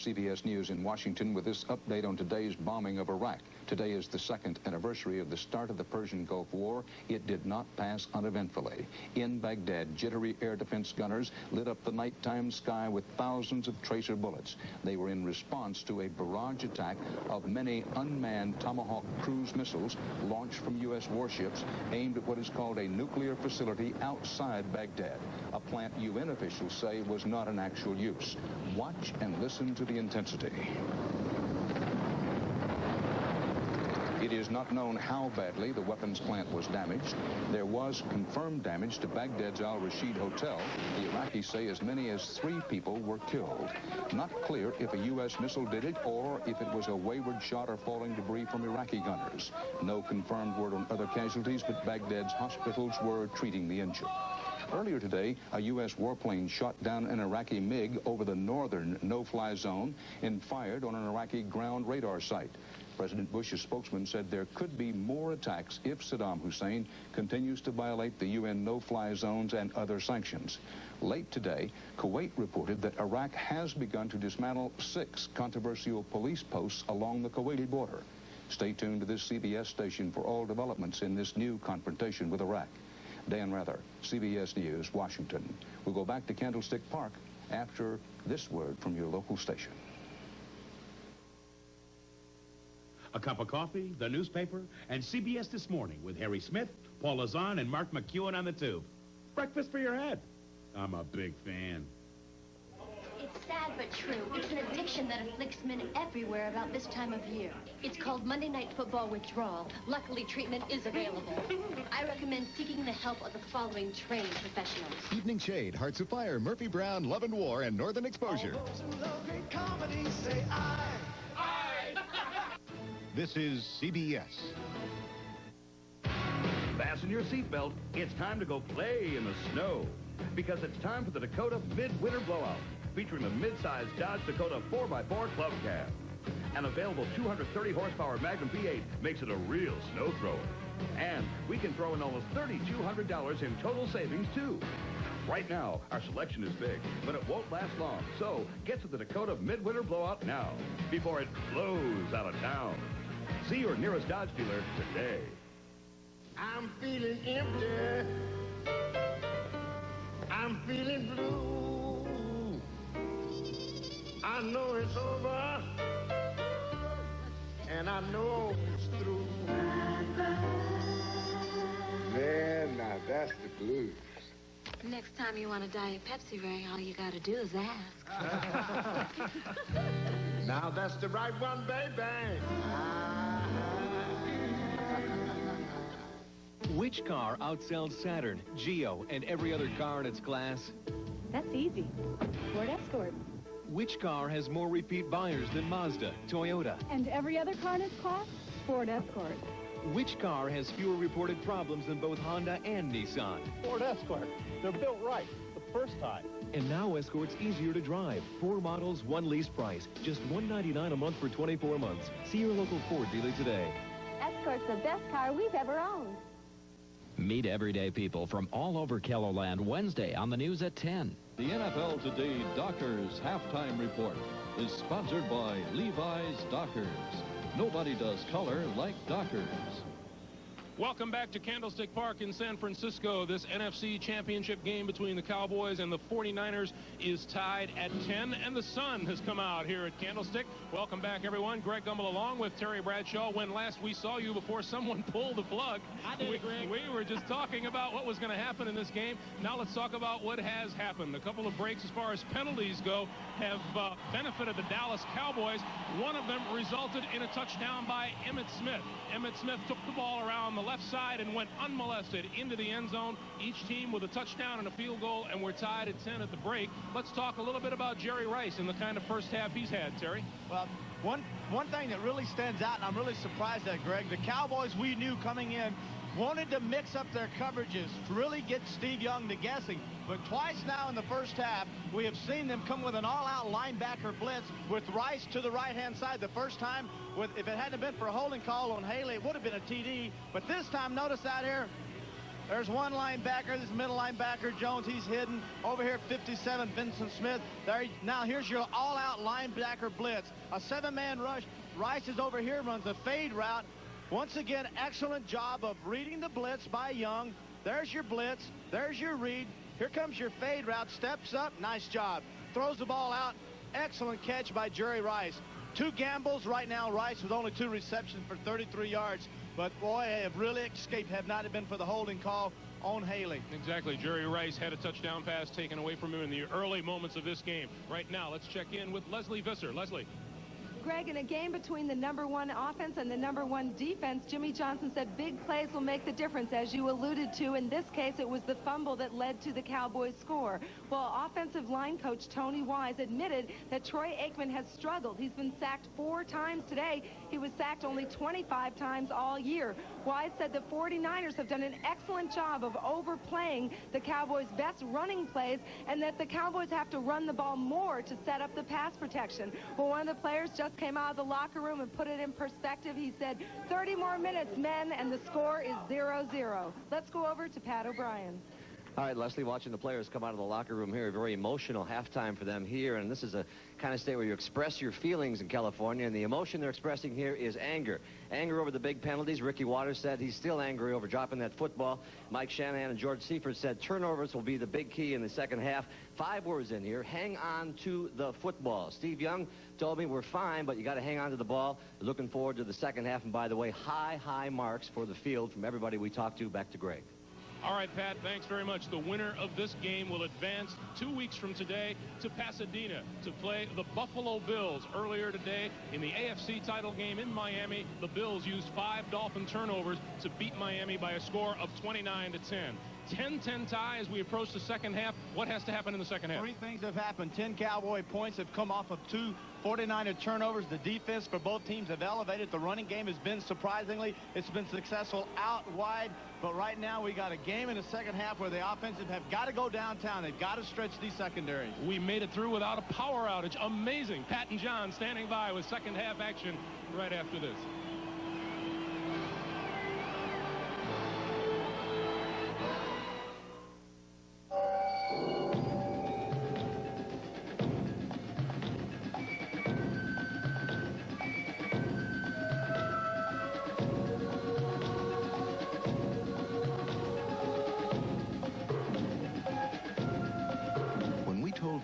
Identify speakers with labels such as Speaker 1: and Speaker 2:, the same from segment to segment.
Speaker 1: CBS News in Washington with this update on today's bombing of Iraq. Today is the second anniversary of the start of the Persian Gulf War. It did not pass uneventfully. In Baghdad, jittery air defense gunners lit up the nighttime sky with thousands of tracer bullets. They were in response to a barrage attack of many unmanned Tomahawk cruise missiles launched from U.S. warships aimed at what is called a nuclear facility outside Baghdad, a plant UN officials say was not in actual use. Watch and listen to the intensity. It is not known how badly the weapons plant was damaged. There was confirmed damage to Baghdad's Al-Rasheed Hotel. The Iraqis say as many as 3 people were killed. Not clear if a U.S. missile did it or if it was a wayward shot or falling debris from Iraqi gunners. No confirmed word on other casualties, but Baghdad's hospitals were treating the injured. Earlier today, a U.S. warplane shot down an Iraqi MiG over the northern no-fly zone and fired on an Iraqi ground radar site. President Bush's spokesman said there could be more attacks if Saddam Hussein continues to violate the UN no-fly zones and other sanctions. Late today, Kuwait reported that Iraq has begun to dismantle 6 controversial police posts along the Kuwaiti border. Stay tuned to this CBS station for all developments in this new confrontation with Iraq. Dan Rather, CBS News, Washington. We'll go back to Candlestick Park after this word from your local station.
Speaker 2: A cup of coffee, the newspaper, and CBS This Morning with Harry Smith, Paul Lazan, and Mark McEwen on the tube. Breakfast for your head. I'm a big fan.
Speaker 3: It's sad but true. It's an addiction that afflicts men everywhere about this time of year. It's called Monday Night Football Withdrawal. Luckily, treatment is available. I recommend seeking the help of the following trained professionals.
Speaker 4: Evening Shade, Hearts of Fire, Murphy Brown, Love and War, and Northern Exposure.
Speaker 5: All those who love great comedy say aye.
Speaker 4: This is CBS.
Speaker 6: Fasten your seatbelt. It's time to go play in the snow. Because it's time for the Dakota Midwinter Blowout, featuring the mid-size Dodge Dakota 4x4 Club Cab. An available 230 horsepower Magnum V8 makes it a real snow thrower. And we can throw in almost $3,200 in total savings, too. Right now, our selection is big, but it won't last long. So get to the Dakota Midwinter Blowout now, before it blows out of town. See your nearest Dodge dealer today.
Speaker 5: I'm feeling empty. I'm feeling blue. I know it's over, and I know it's through. Man, now that's the blues.
Speaker 7: Next time you want a Diet Pepsi, Ray, all you gotta do is ask.
Speaker 5: Now that's the right one, baby.
Speaker 8: Which car outsells Saturn, Geo, and every other car in its class?
Speaker 9: That's easy. Ford Escort.
Speaker 8: Which car has more repeat buyers than Mazda, Toyota?
Speaker 9: And every other car in its class? Ford Escort.
Speaker 8: Which car has fewer reported problems than both Honda and Nissan?
Speaker 10: Ford Escort. They're built right the first time.
Speaker 8: And now Escort's easier to drive. 4 models, 1 lease price. Just $199 a month for 24 months. See your local Ford dealer today.
Speaker 9: Escort's the best car we've ever owned.
Speaker 11: Meet everyday people from all over KELO-Land Wednesday on the news at 10.
Speaker 12: The NFL Today Dockers Halftime Report is sponsored by Levi's Dockers. Nobody does color like Dockers.
Speaker 13: Welcome back to Candlestick Park in San Francisco. This NFC Championship game between the Cowboys and the 49ers is tied at 10, and the sun has come out here at Candlestick. Welcome back, everyone. Greg Gumbel along with Terry Bradshaw. When last we saw you before someone pulled the plug, Greg. We were just talking about what was going to happen in this game. Now let's talk about what has happened. A couple of breaks as far as penalties go have benefited the Dallas Cowboys. One of them resulted in a touchdown by Emmitt Smith. Emmitt Smith took the ball around the left side and went unmolested into the end zone. Each team with a touchdown and a field goal, and we're tied at 10 at the break. Let's talk a little bit about Jerry Rice and the kind of first half he's had, Terry.
Speaker 10: Well, one thing that really stands out, and I'm really surprised at, Greg, the Cowboys we knew coming in wanted to mix up their coverages to really get Steve Young to guessing. But twice now in the first half, we have seen them come with an all-out linebacker blitz with Rice to the right-hand side. The first time, if it hadn't been for a holding call on Haley, it would have been a TD. But this time, notice out here, There's one linebacker, this middle linebacker, Jones, he's hidden. Over here, 57, Vincent Smith. There, now here's your all-out linebacker blitz. A 7-man rush. Rice is over here, runs a fade route. Once again, excellent job of reading the blitz by Young. There's your blitz. There's your read. Here comes your fade route. Steps up. Nice job. Throws the ball out. Excellent catch by Jerry Rice. 2 gambles right now. Rice with only 2 receptions for 33 yards. But, boy, have really escaped had not been for the holding call on Haley.
Speaker 13: Exactly. Jerry Rice had a touchdown pass taken away from him in the early moments of this game. Right now, let's check in with Lesley Visser. Lesley.
Speaker 14: Greg, in a game between the #1 offense and the #1 defense, Jimmy Johnson said big plays will make the difference, as you alluded to. In this case, it was the fumble that led to the Cowboys' score. Well, offensive line coach Tony Wise admitted that Troy Aikman has struggled. He's been sacked 4 times today. He was sacked only 25 times all year. Wise said the 49ers have done an excellent job of overplaying the Cowboys' best running plays, and that the Cowboys have to run the ball more to set up the pass protection. Well, one of the players just came out of the locker room and put it in perspective. He said, 30 more minutes, men, and the score is 0-0. Let's go over to Pat O'Brien.
Speaker 15: All right, Lesley, watching the players come out of the locker room here, a very emotional halftime for them here, and this is a kind of state where you express your feelings in California, and the emotion they're expressing here is anger. Anger over the big penalties. Ricky Waters said he's still angry over dropping that football. Mike Shanahan and George Seifert said turnovers will be the big key in the second half. 5 words in here: hang on to the football. Steve Young told me we're fine, but you got to hang on to the ball. Looking forward to the second half, and by the way, high marks for the field from everybody we talked to. Back to Greg.
Speaker 13: All right, Pat, thanks very much. The winner of this game will advance 2 weeks from today to Pasadena to play the Buffalo Bills. Earlier today in the AFC title game in Miami, the Bills used 5 Dolphin turnovers to beat Miami by a score of 29-10. 10-10 tie as we approach the second half. What has to happen in the second half?
Speaker 10: 3 things have happened. 10 Cowboy points have come off of 2 49er turnovers. The defense for both teams have elevated. The running game has been surprisingly, it's been successful out wide. But right now we got a game in the second half where the offensive have got to go downtown. They've got to stretch these secondaries.
Speaker 13: We made it through without a power outage. Amazing. Pat and John standing by with second half action right after this.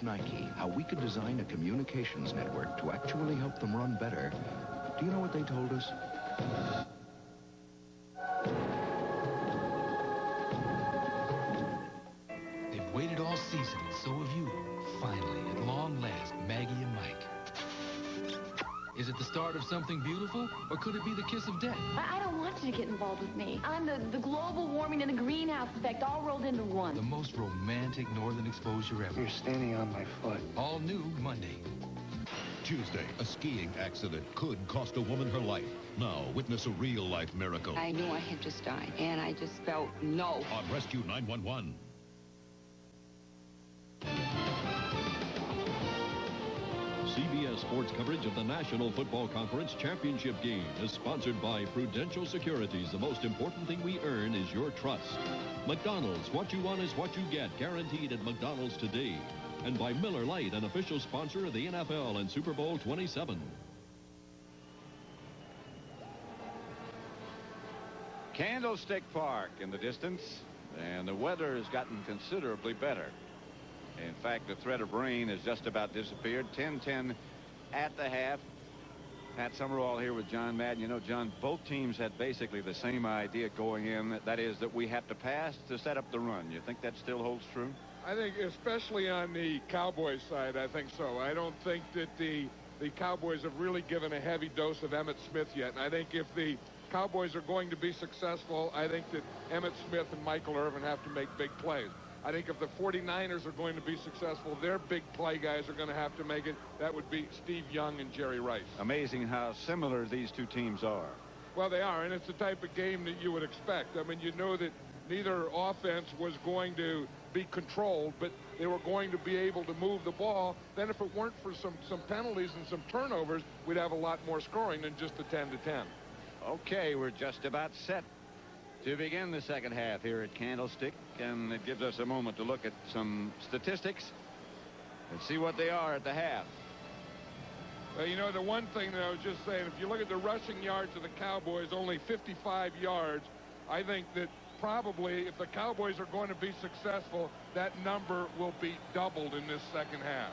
Speaker 1: Nike how we could design a communications network to actually help them run better, do you know what they told us?
Speaker 16: They've waited all season, and so have you. Finally, at long last, Maggie and Mike. Is it the start of something beautiful, or could it be the kiss of death?
Speaker 17: I don't want you to get involved with me. I'm the global warming and the greenhouse effect all rolled into one.
Speaker 16: The most romantic northern exposure ever.
Speaker 5: You're standing on my foot.
Speaker 16: All new Monday.
Speaker 18: Tuesday, a skiing accident could cost a woman her life. Now, witness a real-life miracle.
Speaker 19: I knew I had just died, and I just felt no.
Speaker 18: On Rescue 911.
Speaker 12: CBS Sports coverage of the National Football Conference Championship Game is sponsored by Prudential Securities. The most important thing we earn is your trust. McDonald's, what you want is what you get, guaranteed at McDonald's today. And by Miller Lite, an official sponsor of the NFL and Super Bowl 27.
Speaker 6: Candlestick Park in the distance, and the weather has gotten considerably better. In fact, the threat of rain has just about disappeared. 10-10 at the half. Pat Summerall here with John Madden. You know, John, both teams had basically the same idea going in. That is that we have to pass to set up the run. You think that still holds true?
Speaker 5: I think especially on the Cowboys side, I think so. I don't think that the Cowboys have really given a heavy dose of Emmitt Smith yet. And I think if the Cowboys are going to be successful, I think that Emmitt Smith and Michael Irvin have to make big plays. I think if the 49ers are going to be successful, their big play guys are going to have to make it. That would be Steve Young and Jerry Rice.
Speaker 6: Amazing how similar these two teams are.
Speaker 5: Well, they are, and it's the type of game that you would expect. I mean, you know that neither offense was going to be controlled, but they were going to be able to move the ball. Then if it weren't for some penalties and some turnovers, we'd have a lot more scoring than just the 10-10.
Speaker 6: Okay, we're just about set.
Speaker 20: To begin the second half here at Candlestick, and it gives us a moment to look at some statistics and see what they are at the half.
Speaker 5: Well, you know, the one thing that I was just saying, if you look at the rushing yards of the Cowboys, only 55 yards, I think that probably if the Cowboys are going to be successful, that number will be doubled in this second half.